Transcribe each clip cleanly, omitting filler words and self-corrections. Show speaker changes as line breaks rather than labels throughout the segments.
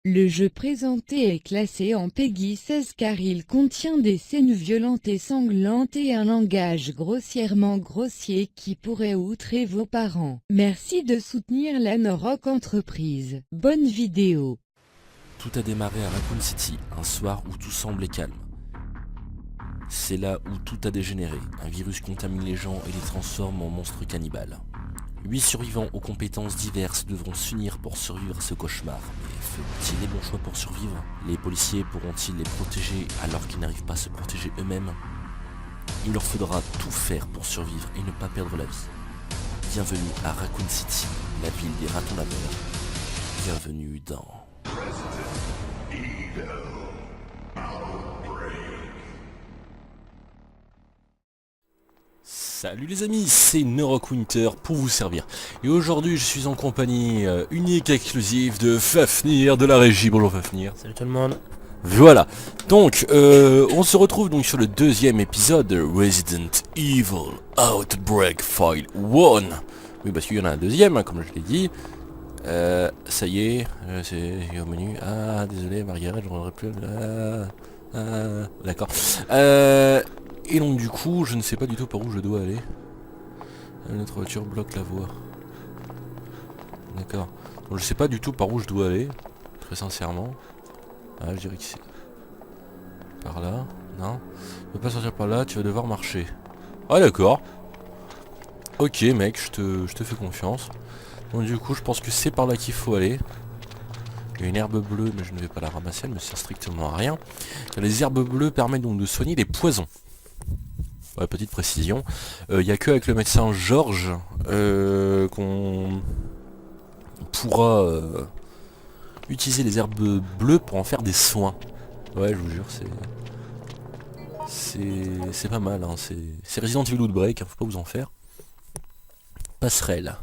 Le jeu présenté est classé en PEGI 16 car il contient des scènes violentes et sanglantes et un langage grossièrement grossier qui pourrait outrer vos parents. Merci de soutenir la Noroc Entreprise. Bonne vidéo.
Tout a démarré à Raccoon City, un soir où tout semblait calme. C'est là où tout a dégénéré. Un virus contamine les gens et les transforme en monstres cannibales. 8 survivants aux compétences diverses devront s'unir pour survivre à ce cauchemar. Mais feront-ils les bons choix pour survivre? Les policiers pourront-ils les protéger alors qu'ils n'arrivent pas à se protéger eux-mêmes? Il leur faudra tout faire pour survivre et ne pas perdre la vie. Bienvenue à Raccoon City, la ville des ratons laveurs. Bienvenue dans... Salut les amis, c'est Noroc Winter pour vous servir. Et aujourd'hui je suis en compagnie unique et exclusive de Fafnir de la régie. Bonjour Fafnir.
Salut tout le monde.
Voilà, donc on se retrouve donc sur le deuxième épisode de Resident Evil Outbreak File 1. Oui, parce qu'il y en a un deuxième, hein, comme je l'ai dit. Ça y est, c'est au menu. Ah, désolé Margaret, je ne reviendrai plus. D'accord. Et donc du coup, je ne sais pas du tout par où je dois aller. Notre voiture bloque la voie. D'accord. Donc je sais pas du tout par où je dois aller, très sincèrement. Ah, je dirais que c'est... Par là. Non. Tu peux pas sortir par là, tu vas devoir marcher. Ah d'accord. Ok mec, je te fais confiance. Donc du coup, je pense que c'est par là qu'il faut aller. Il y a une herbe bleue, mais je ne vais pas la ramasser, elle me sert strictement à rien. Les herbes bleues permettent donc de soigner les poisons. Ouais, petite précision. Il n'y a que avec le médecin Georges qu'on pourra utiliser les herbes bleues pour en faire des soins. Ouais, je vous jure, c'est pas mal, hein. C'est Resident Evil Outbreak, hein, faut pas vous en faire. Passerelle.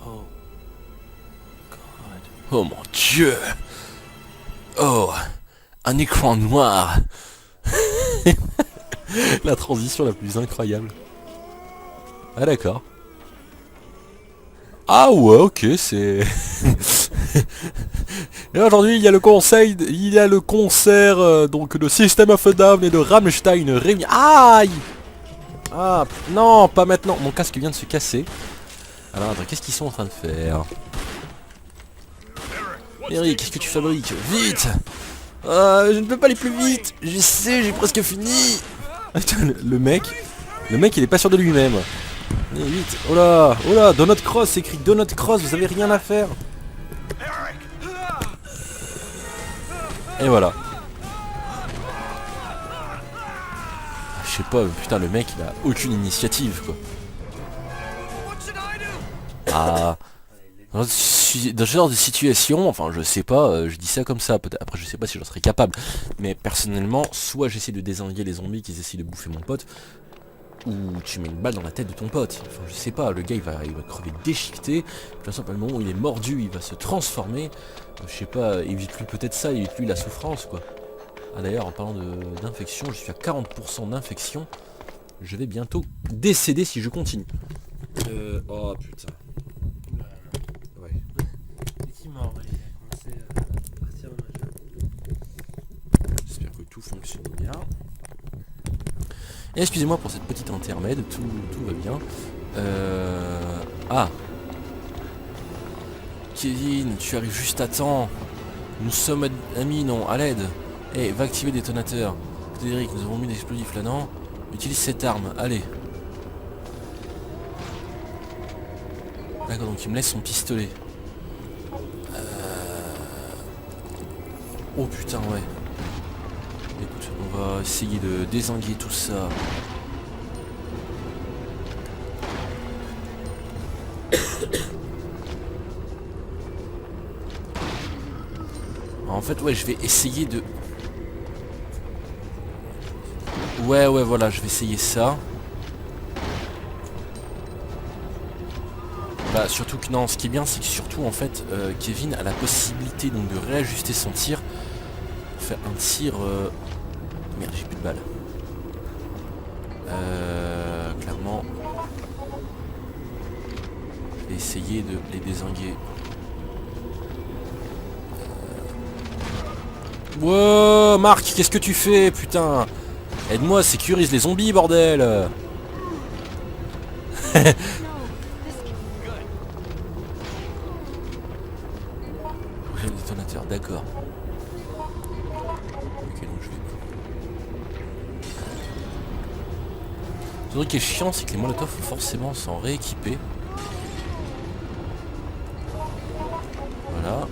Oh God. Oh mon dieu. Oh, un écran noir. La transition la plus incroyable. Ah d'accord. Ah ouais, ok, c'est... Et aujourd'hui il y a le conseil, il y a le concert donc de System of a Down et de Rammstein réunis. Aïe. Ah non, pas maintenant. Mon casque vient de se casser. Alors attends, qu'est-ce qu'ils sont en train de faire? Eric, qu'est-ce que tu fabriques? Vite. Je ne peux pas aller plus vite. Je sais, j'ai presque fini. le mec il est pas sûr de lui-même. Allez, vite. Oh là, Donut Cross, c'est écrit Donut Cross, vous avez rien à faire. Et voilà. Je sais pas, putain, le mec il a aucune initiative quoi. Ah. Dans ce genre de situation, enfin je sais pas, je dis ça comme ça, peut-être après je sais pas si j'en serais capable, mais personnellement, soit j'essaie de désinguer les zombies qui essaient de bouffer mon pote, ou tu mets une balle dans la tête de ton pote. Enfin je sais pas, le gars il va crever déchiqueté, tout simplement où il est mordu, il va se transformer, je sais pas, évite-lui peut-être ça, évite-lui la souffrance quoi. Ah d'ailleurs en parlant d'infection, je suis à 40% d'infection, je vais bientôt décéder si je continue. Oh putain. J'espère que tout fonctionne bien. Et excusez-moi pour cette petite intermède, tout va bien. Ah Kevin, tu arrives juste à temps. Nous sommes amis, non, à l'aide. Eh, va activer le détonateur. Frédéric, nous avons mis l'explosif là, non? Utilise cette arme, allez. D'accord, donc il me laisse son pistolet. Oh putain, ouais. Écoute, on va essayer de dézinguer tout ça. En fait, ouais, je vais essayer de... Ouais, voilà, je vais essayer ça. Bah, surtout que non, ce qui est bien, c'est que surtout, en fait, Kevin a la possibilité donc de réajuster son tir. Faire un tir... Merde, j'ai plus de balles. Clairement, je vais essayer de les dézinguer Wow, Marc, qu'est-ce que tu fais, putain? Aide-moi, sécurise les zombies, bordel. J'ai le détonateur, d'accord. Ok, donc je vais... Le truc qui est chiant, c'est que les molotovs faut forcément s'en rééquiper. Voilà.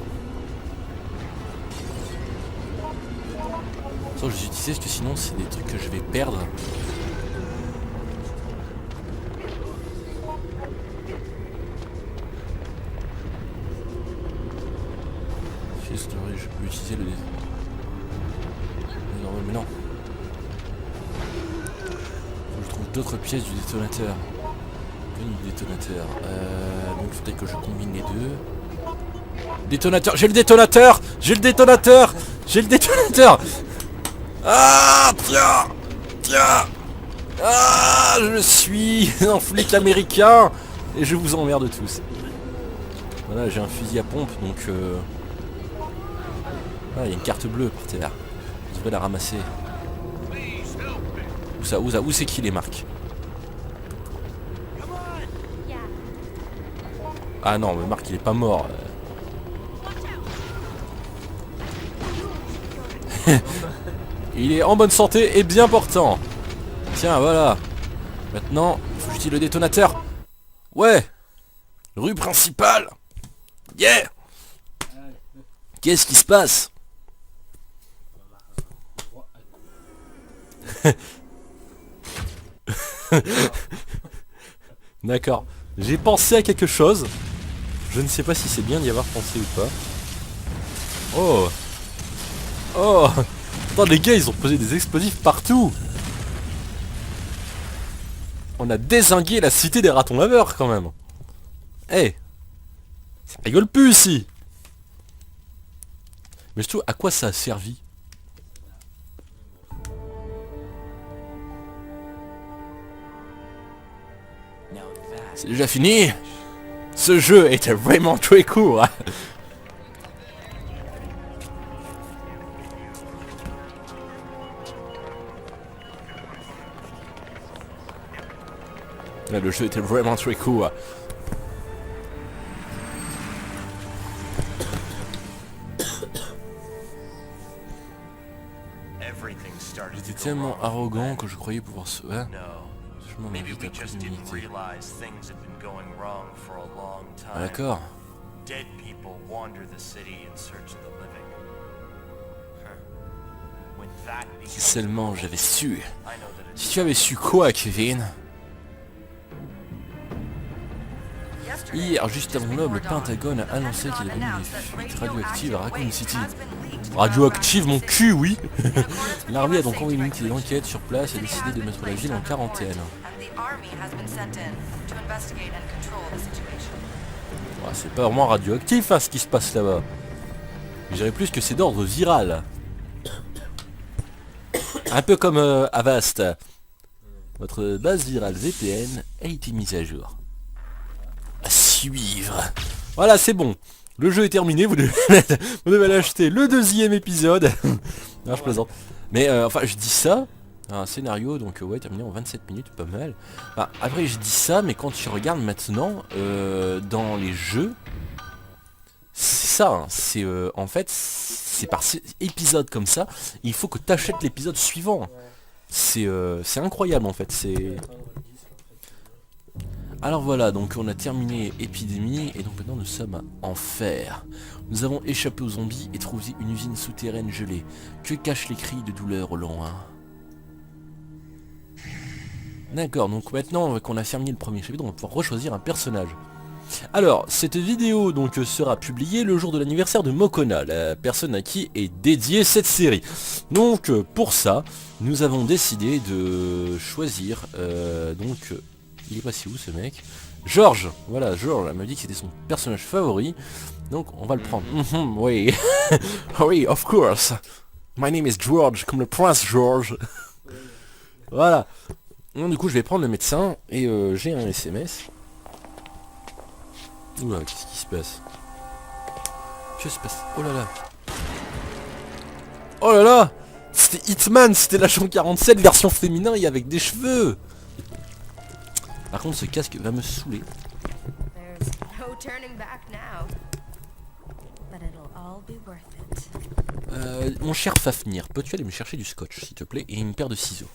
Ça, je les utilise parce que sinon c'est des trucs que je vais perdre. Je peux utiliser le... Mais non. Faut que je trouve d'autres pièces du détonateur. Du détonateur. Donc peut-être que je combine les deux. Détonateur. J'ai le détonateur. J'ai le détonateur. J'ai le détonateur. Ah, tiens. Tiens. Ah, je suis un flic américain. Et je vous emmerde tous. Voilà, j'ai un fusil à pompe, donc... Ah, il y a une carte bleue par terre. Je devrais la ramasser. Où ça? Où c'est qu'il est, Marc? Ah non, mais Marc il est pas mort. Il est en bonne santé et bien portant. Tiens, voilà. Maintenant, il faut que j'utilise le détonateur. Ouais. Rue principale. Yeah. Qu'est-ce qui se passe? D'accord. J'ai pensé à quelque chose. Je ne sais pas si c'est bien d'y avoir pensé ou pas. Oh. Oh. Attends, les gars, ils ont posé des explosifs partout. On a dézingué la cité des ratons laveurs quand même. Eh hey. Ça rigole plus ici. Mais je trouve, à quoi ça a servi? C'est déjà fini. Ce jeu était vraiment très court. Le jeu était vraiment très court. J'étais tellement arrogant que je croyais pouvoir se... Ouais. Je m'en évite après l'humanité. Ah, d'accord. Si seulement j'avais su. Si tu avais su quoi, Kevin? Hier, juste avant l'aube, le Pentagone a annoncé qu'il avait mis des fuites radioactives à Raccoon City. Radioactive mon cul, oui. L'armée a donc envoyé une unité d'enquête sur place et décidé de mettre la ville en quarantaine. Oh, c'est pas vraiment radioactif hein, ce qui se passe là-bas. Je dirais plus que c'est d'ordre viral. Un peu comme Avast. Votre base virale VPN a été mise à jour. À suivre. Voilà, c'est bon. Le jeu est terminé, vous devez l'acheter le deuxième épisode. Non, je plaisante. Mais enfin, je dis ça. Un scénario, donc ouais, terminé en 27 minutes, pas mal. Enfin, après, je dis ça, mais quand tu regardes maintenant, dans les jeux, c'est ça, hein, c'est en fait, c'est par épisode comme ça, il faut que tu achètes l'épisode suivant. C'est incroyable en fait, c'est... Alors voilà, donc on a terminé Épidémie, et donc maintenant nous sommes à Enfer. Nous avons échappé aux zombies et trouvé une usine souterraine gelée. Que cachent les cris de douleur au loin? D'accord, donc maintenant qu'on a terminé le premier chapitre, on va pouvoir rechoisir un personnage. Alors, cette vidéo donc sera publiée le jour de l'anniversaire de Mokona, la personne à qui est dédiée cette série. Donc pour ça, nous avons décidé de choisir donc... il est passé où ce mec? George. Voilà, George, elle m'a dit que c'était son personnage favori. Donc on va le prendre. Oui. Oui, of course. My name is George, comme le prince George. Voilà. Donc du coup je vais prendre le médecin et j'ai un SMS. Oula, qu'est-ce qui se passe? Que se passe? Oh là là. Oh là là, c'était Hitman, c'était l'agent 47 version féminin et avec des cheveux. Par contre ce casque va me saouler.
There's no turning back now. But it'll all be worth it.
Mon cher Fafnir, peux-tu aller me chercher du scotch s'il te plaît et une paire de ciseaux?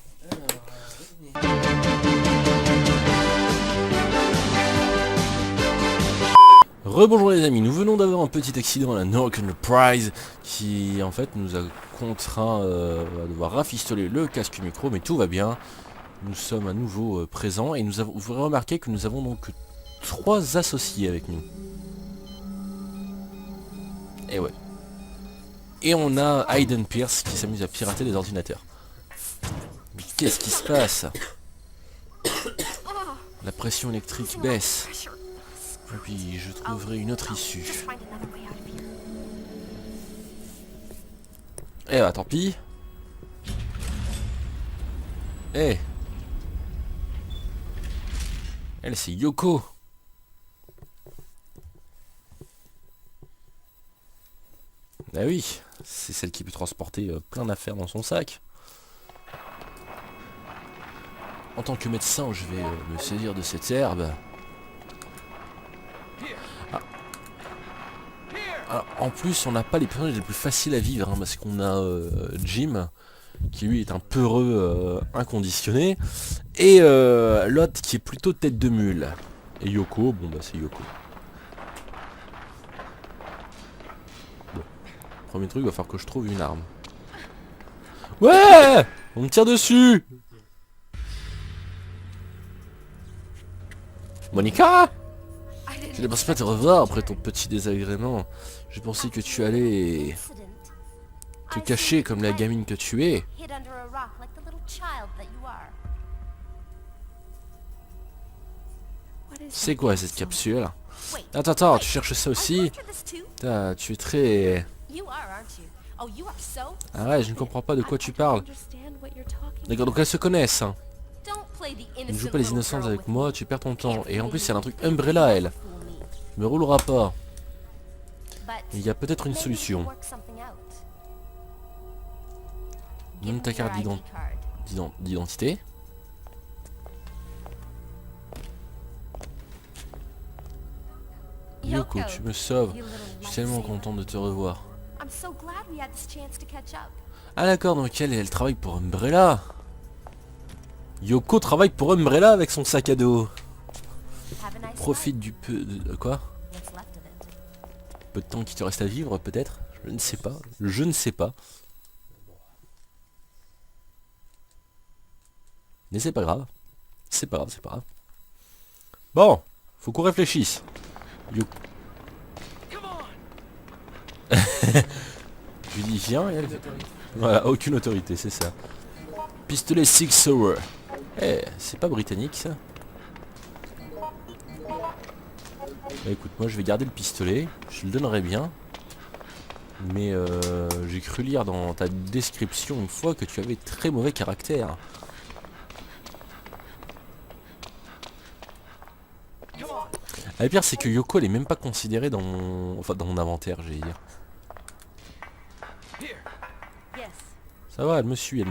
Rebonjour les amis, nous venons d'avoir un petit accident à la Nork Enterprise qui en fait nous a contraint à devoir rafistoler le casque micro, mais tout va bien. Nous sommes à nouveau présents et vous aurez remarqué que nous avons donc 3 associés avec nous. Et ouais. Et on a Aiden Pierce qui s'amuse à pirater les ordinateurs. Mais qu'est-ce qui se passe? La pression électrique baisse. Et puis je trouverai une autre issue. Eh bah tant pis. Eh. Elle c'est Yoko. Ah oui, c'est celle qui peut transporter plein d'affaires dans son sac. En tant que médecin, je vais me saisir de cette herbe. Ah. Alors, en plus, on n'a pas les personnages les plus faciles à vivre, hein, parce qu'on a Jim, qui lui est un peureux inconditionné, et l'autre qui est plutôt tête de mule. Et Yoko, bon bah c'est Yoko. Bon. Premier truc, il va falloir que je trouve une arme. Ouais, on me tire dessus. Monica, je ne pense pas te revoir après ton petit désagrément. J'ai pensé que tu allais te cacher comme la gamine que tu es. C'est quoi cette capsule? Attends, tu cherches ça aussi? Putain, tu es très... Ah ouais, je ne comprends pas de quoi tu parles. D'accord, donc elles se connaissent. Ne joue pas les innocentes avec moi, tu perds ton temps. Et en plus, elle a un truc Umbrella, elle. Me roulera pas. Il y a peut-être une solution. Donne ta carte d'identité. Yoko, tu me sauves. Je suis tellement content de te revoir. Ah d'accord, donc elle travaille pour Umbrella. Yoko travaille pour Umbrella avec son sac à dos. Profite du peu de quoi? Peu de temps qui te reste à vivre peut-être? Je ne sais pas. Je ne sais pas. Mais c'est pas grave. C'est pas grave, c'est pas grave. Bon, faut qu'on réfléchisse. Yoko. Je lui dis viens et elle... Voilà, aucune autorité, c'est ça. Pistolet Six Sauer. Eh, c'est pas britannique ça. Bah, écoute, moi je vais garder le pistolet, je le donnerai bien. Mais j'ai cru lire dans ta description une fois que tu avais très mauvais caractère. Ah, le pire c'est que Yoko elle est même pas considérée dans mon... Enfin dans mon inventaire j'allais dire. Ça va, elle me suit.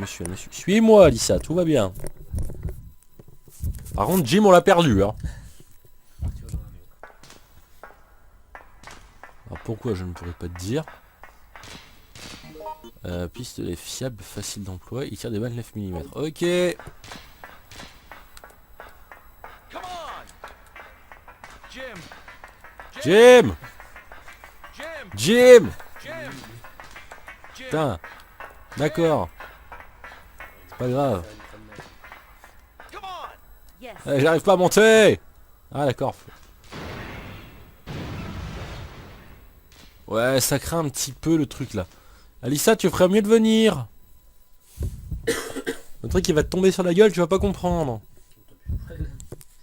Suis-moi Alissa, tout va bien. Par contre Jim on l'a perdu hein. Alors pourquoi je ne pourrais pas te dire. Pistolet fiable, facile d'emploi, il tire des balles 9 mm. Ok. Jim. Putain. D'accord. C'est pas grave. J'arrive pas à monter. Ah d'accord. Ouais, ça craint un petit peu le truc là. Alissa, tu ferais mieux de venir. Le truc il va te tomber sur la gueule, tu vas pas comprendre.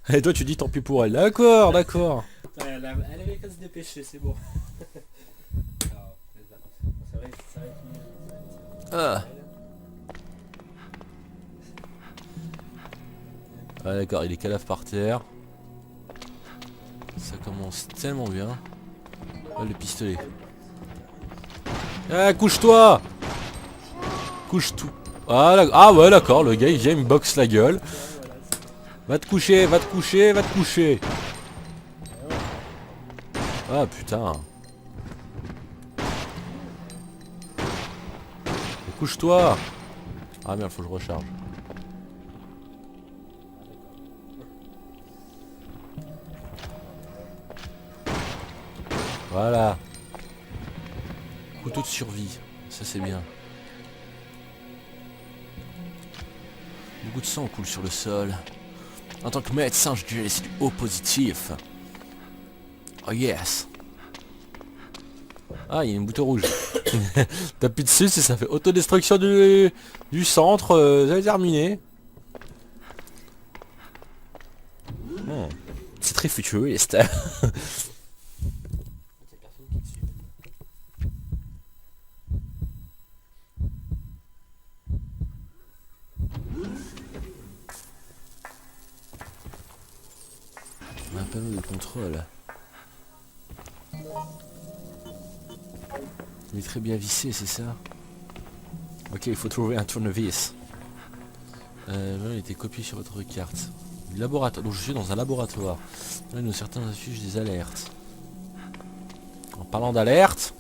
Et toi tu dis tant pis pour elle. D'accord, d'accord.
Elle avait qu'à se dépêcher, c'est bon.
Ah. Ah d'accord, il est cadavre par terre. Ça commence tellement bien. Oh, le pistolet. Ah, couche-toi. Couche-tout. Ah ouais d'accord, le gars il vient, il me boxe la gueule. Va te coucher, va te coucher, va te coucher. Ah putain. Couche-toi. Ah merde, faut que je recharge. Voilà. Couteau de survie. Ça c'est bien. Beaucoup de sang coule sur le sol. En tant que médecin, je dirais c'est du O positif. Oh yes. Ah, il y a une bouton rouge. T'appuies dessus, ça fait autodestruction du centre. Ça va terminer. C'est très futuriste. Un panneau de contrôle. Il est très bien vissé, c'est ça? Ok, il faut trouver un tournevis. Là, il était copié sur votre carte. Laboratoire. Donc je suis dans un laboratoire. Là, nous certains affichent des alertes. En parlant d'alerte.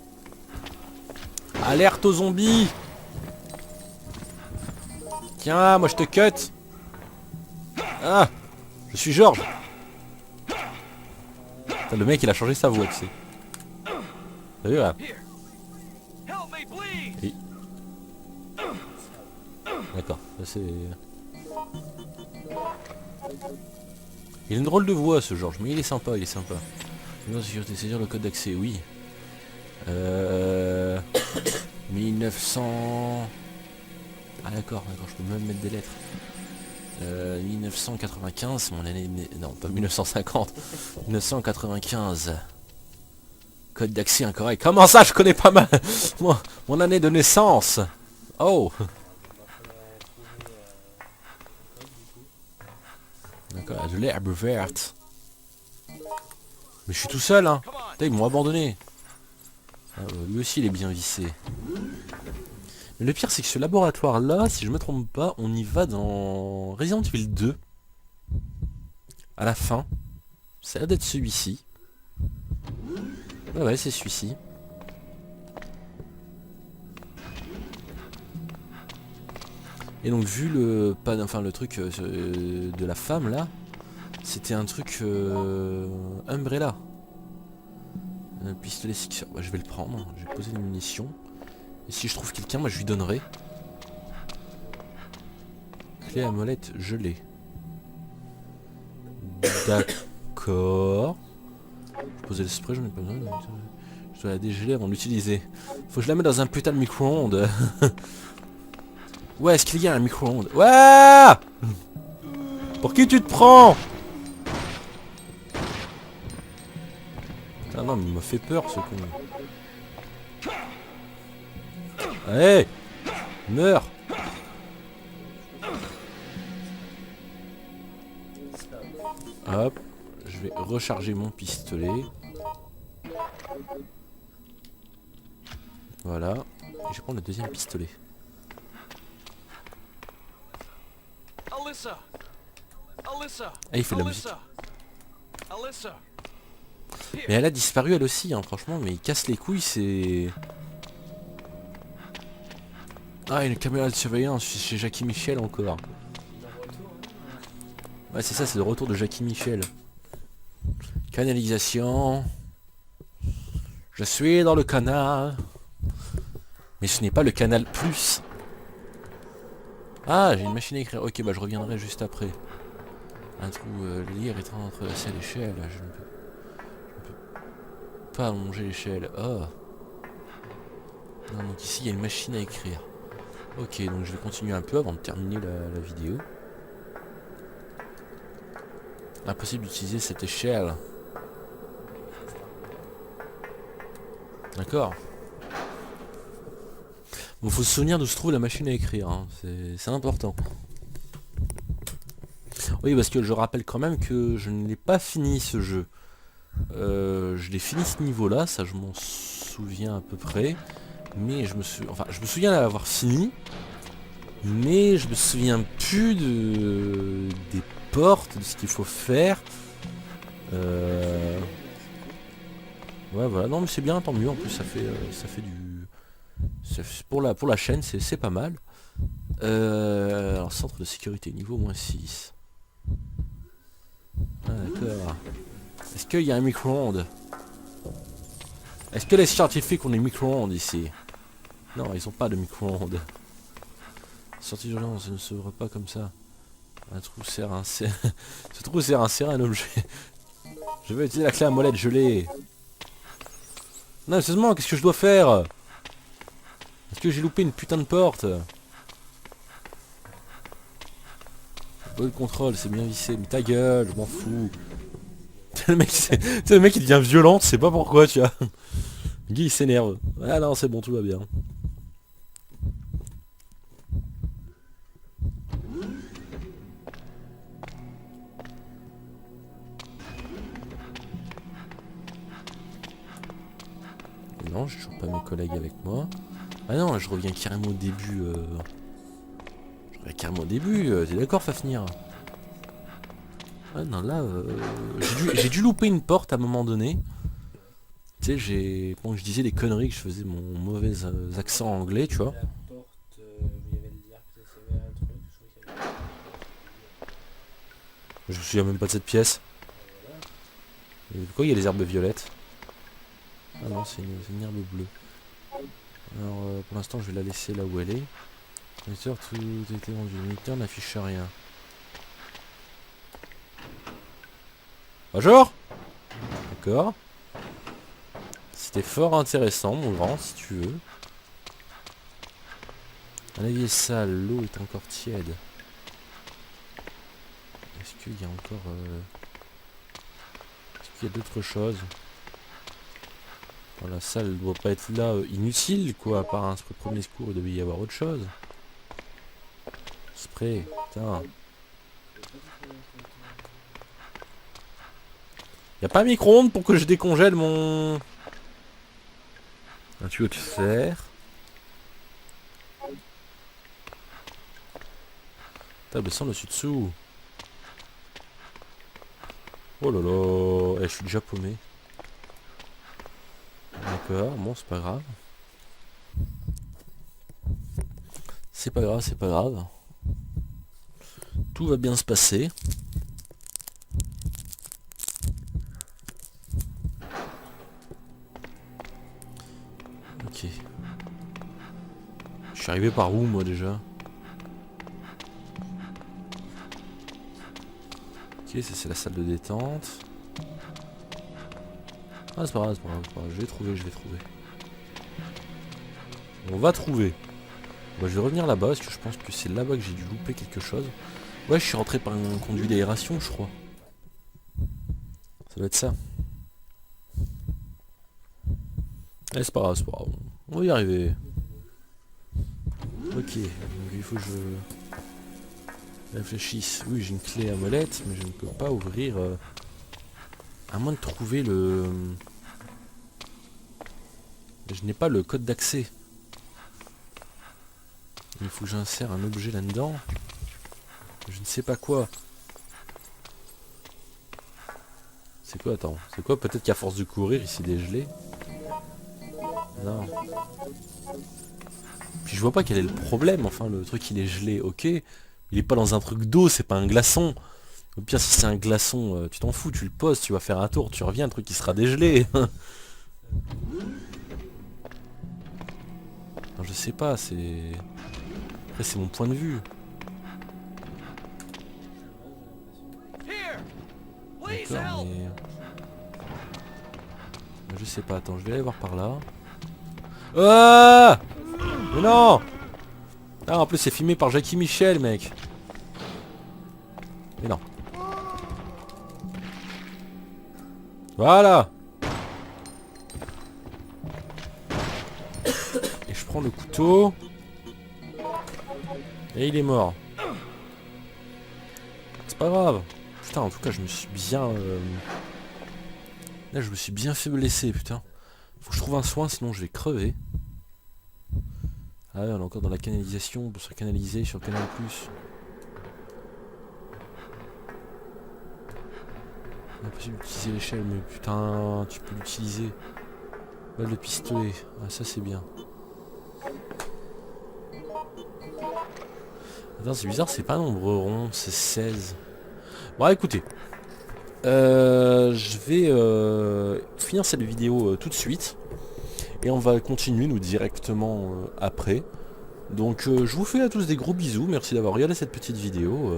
Alerte aux zombies. Tiens, moi je te cut. Ah, je suis Georges. Le mec il a changé sa voix, tu sais. T'as vu là? Oui. D'accord, c'est... Il a une drôle de voix ce Georges, mais il est sympa, il est sympa. Sécurité, saisir le code d'accès, oui. 1900... Ah d'accord, je peux même mettre des lettres. 1995, mon année... Non, pas 1950. 1995. Code d'accès incorrect. Comment ça, je connais pas mal mon année de naissance. Oh. D'accord, de l'herbe verte. Mais je suis tout seul, hein. Putain, ils m'ont abandonné. Ah, lui aussi, il est bien vissé. Mais le pire, c'est que ce laboratoire-là, si je me trompe pas, on y va dans Resident Evil 2. À la fin. Ça a l'air d'être celui-ci. Ouais, c'est celui-ci. Et donc, vu le truc de la femme, là, c'était un truc Umbrella. Un pistolet Sixer. Bah, je vais le prendre. Je vais poser une munition. Et si je trouve quelqu'un, moi je lui donnerai. Clé à molette gelée. D'accord. Je posais le spray, j'en ai pas besoin. Je dois la dégeler avant de l'utiliser. Faut que je la mette dans un putain de micro-ondes. Ouais, est-ce qu'il y a un micro-ondes? Ouais. Pour qui tu te prends? Putain non, mais il m'a fait peur ce con. Allez, meurs. Hop, je vais recharger mon pistolet. Voilà, et je vais prendre le deuxième pistolet. Ah, il fait de la musique. Mais elle a disparu elle aussi, hein, franchement, mais il casse les couilles, c'est... Ah, une caméra de surveillance chez Jackie Michel encore. Ouais, c'est ça, c'est le retour de Jackie Michel. Canalisation. Je suis dans le canal. Mais ce n'est pas le canal plus. Ah, j'ai une machine à écrire. Ok, bah je reviendrai juste après. Un trou, le lire est entre cette échelle. Je ne peux pas allonger l'échelle. Oh. Non, donc ici, il y a une machine à écrire. Ok, donc je vais continuer un peu avant de terminer la vidéo. Impossible d'utiliser cette échelle. D'accord. Bon, faut se souvenir d'où se trouve la machine à écrire, hein. C'est important. Oui, parce que je rappelle quand même que je ne l'ai pas fini ce jeu. Je l'ai fini ce niveau-là, ça je m'en souviens à peu près. Mais je me souviens l'avoir fini. Mais je me souviens plus des portes, de ce qu'il faut faire. Ouais voilà, non mais c'est bien, tant mieux, en plus ça fait du... Pour la chaîne c'est pas mal. Alors centre de sécurité niveau -6. Ah d'accord. Est-ce qu'il y a un micro-ondes? Est-ce que les scientifiques ont des micro-ondes ici? Non, ils ont pas de micro-ondes. Sortie d'urgence, ça ne s'ouvre pas comme ça. Un trou sert à insérer... Ce trou sert à insérer un objet. Je vais utiliser la clé à molette, je l'ai. Non, sérieusement, qu'est-ce que je dois faire? Est-ce que j'ai loupé une putain de porte? Bon contrôle, c'est bien vissé, mais ta gueule, je m'en fous. le mec, le mec il devient violent, tu sais pas pourquoi, tu vois. Le gars il s'énerve. Ah non, c'est bon, tout va bien. Non, j'ai toujours pas mes collègues avec moi. Ah non, je reviens carrément au début. Je reviens carrément au début. T'es d'accord, Fafnir? Ah non, là, j'ai dû louper une porte à un moment donné. Tu sais, bon, je disais des conneries, que je faisais mon mauvais accent anglais, tu vois.
La porte, il y avait le lierre, peut-être il y avait un truc, je crois qu'il y avait...
Je me souviens même pas de cette pièce. Et pourquoi il y a les herbes violettes? Ah non, c'est une herbe bleue. Alors, pour l'instant, je vais la laisser là où elle est. Bien sûr, tout a été vendu. L'unitaire n'affiche rien. Bonjour. D'accord. C'était fort intéressant, mon grand, si tu veux. Un évier sale, l'eau est encore tiède. Est-ce qu'il y a encore... Est-ce qu'il y a d'autres choses? La salle ne doit pas être là inutile, quoi, à part un spray premier secours, il devait y avoir autre chose. Spray, putain. Y a pas un micro-ondes pour que je décongèle mon... Un tuyau de fer. Table sans dessus-dessous. Oh là là, je suis déjà paumé. D'accord, bon c'est pas grave. C'est pas grave, c'est pas grave. Tout va bien se passer. Ok. Je suis arrivé par où moi déjà? Ok, ça c'est la salle de détente. Ah c'est pas grave, c'est pas grave, c'est pas grave. Je vais trouver, je vais trouver. On va trouver. Bon, je vais revenir là-bas parce que je pense que c'est là-bas que j'ai dû louper quelque chose. Ouais, je suis rentré par un conduit d'aération, je crois. Ça doit être ça. Eh, c'est pas grave, c'est pas grave. On va y arriver. Ok, donc il faut que je réfléchisse. Oui, j'ai une clé à molette, mais je ne peux pas ouvrir... À moins de trouver le... Je n'ai pas le code d'accès. Il faut que j'insère un objet là-dedans. Je ne sais pas quoi. C'est quoi, attends? C'est quoi? Peut-être qu'à force de courir, il s'est dégelé. Non. Puis je vois pas quel est le problème. Enfin, le truc il est gelé, ok. Il est pas dans un truc d'eau, c'est pas un glaçon. Au pire, si c'est un glaçon, tu t'en fous, tu le poses, tu vas faire un tour, tu reviens, le truc il sera dégelé. Non, je sais pas, c'est... Après, c'est mon point de vue. D'accord, mais... Je sais pas, attends, je vais aller voir par là. Ah! Mais non! Ah, en plus, c'est filmé par Jackie Michel, mec. Mais non. Voilà! Et je prends le couteau. Et il est mort. C'est pas grave. Putain, en tout cas, je me suis bien... Là, je me suis bien fait blesser, putain. Faut que je trouve un soin, sinon je vais crever. Ah ouais, on est encore dans la canalisation pour se canaliser sur Canal+. Impossible d'utiliser l'échelle, mais putain, tu peux l'utiliser. Balle de pistolet, ah ça c'est bien. Attends, c'est bizarre, c'est pas un nombre rond, c'est 16. Bon écoutez, je vais finir cette vidéo tout de suite. Et on va continuer nous directement après. Donc je vous fais à tous des gros bisous, merci d'avoir regardé cette petite vidéo,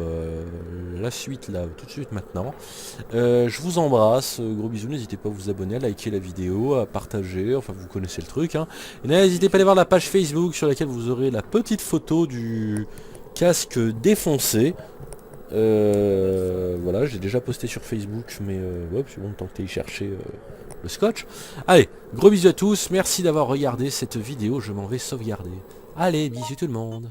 la suite là tout de suite maintenant. Je vous embrasse, gros bisous, n'hésitez pas à vous abonner, à liker la vidéo, à partager, enfin vous connaissez le truc. Hein. Et n'hésitez pas à aller voir la page Facebook sur laquelle vous aurez la petite photo du casque défoncé. Voilà, j'ai déjà posté sur Facebook, mais ouais, c'est bon, tant que t'es y chercher le scotch. Allez, gros bisous à tous, merci d'avoir regardé cette vidéo, je m'en vais sauvegarder. Allez, bisous tout le monde.